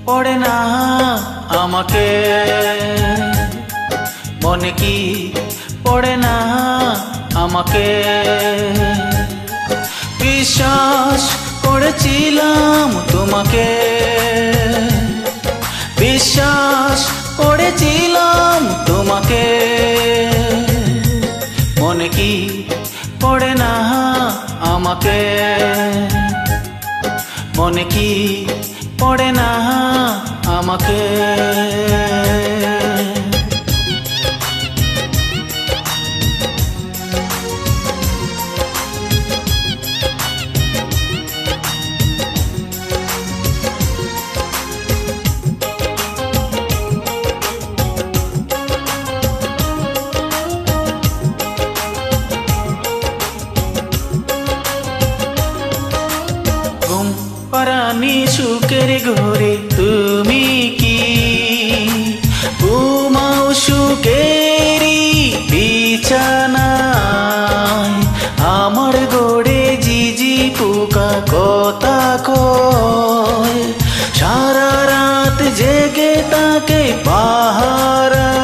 পড়ে না আমাকে, মনে কি পড়ে না আমাকে। বিশ্বাস করেছিলাম তোমাকে, বিশ্বাস করেছিলাম তোমাকে, মনে কি পড়ে না আমাকে, মনে কি পড়ে না আমাকে। পরানি সুখের ঘরে তুমি কি ঘুমাও সুখেরই বিছানায়, আমার গড়ে ঝিঝি পোকা কথা কয়, সারা রাত জেগে তাকে পাহারায়।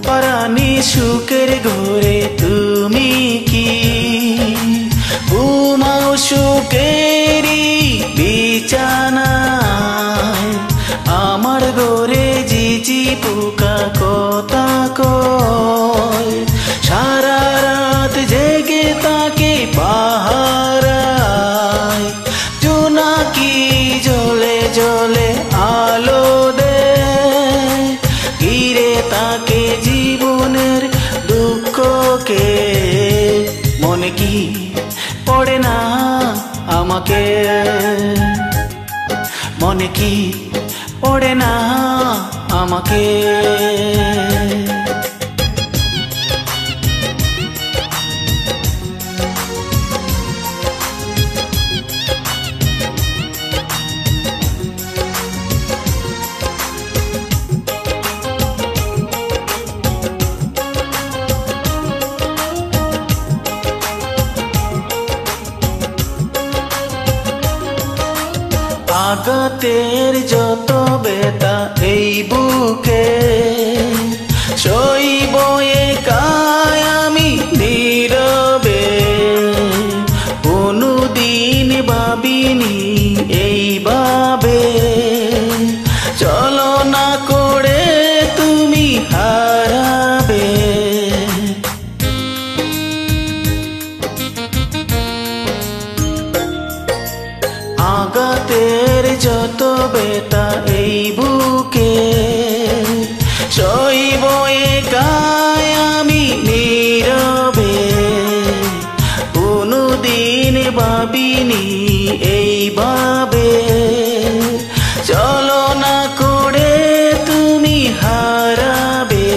পরানি সুখের ঘরে তুমি কি ঘুমাও সুখেরই বিছানায়, আমার ঘরে ঝিঝি পোকা কথা কয়, সারা রাত জেগে তাকে পাহারায়। জোনাকি জ্বলে জ্বলে আলো দেয়, ঘিরে তাকে জীবনের দুঃখকে, মনে কি পড়ে না আমাকে, মনে কি পড়ে না আমাকে। আঘাতের যত ব্যথা এই বুকে সইব একাই আমি নীরবে, কোনদিন ভাবিনি এইভাবে ছলনা করে তুমি হারাবে। আঘাতের যত ব্যথা এই বুকে সইব একাই আমি নীরবে, কোনদিন ভাবিনি এইভাবে ছলনা করে তুমি হারাবে।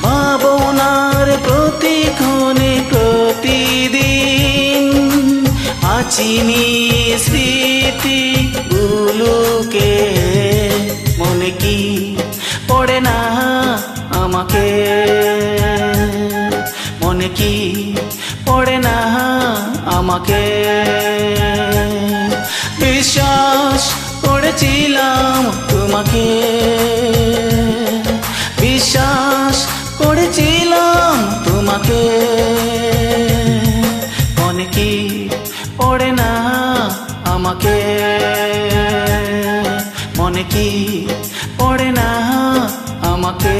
ভাবনার প্রতিক্ষণে প্রতিদিন আচিনি স্মৃতি গুলোকে, মনে কি পড়ে না আমাকে, মনে কি পড়ে না আমাকে। বিশ্বাস করেছিলাম তোমাকে, বিশ্বাস করেছিলাম তোমাকে, মনে কি পড়ে না আমাকে, মনে কি পড়ে না আমাকে।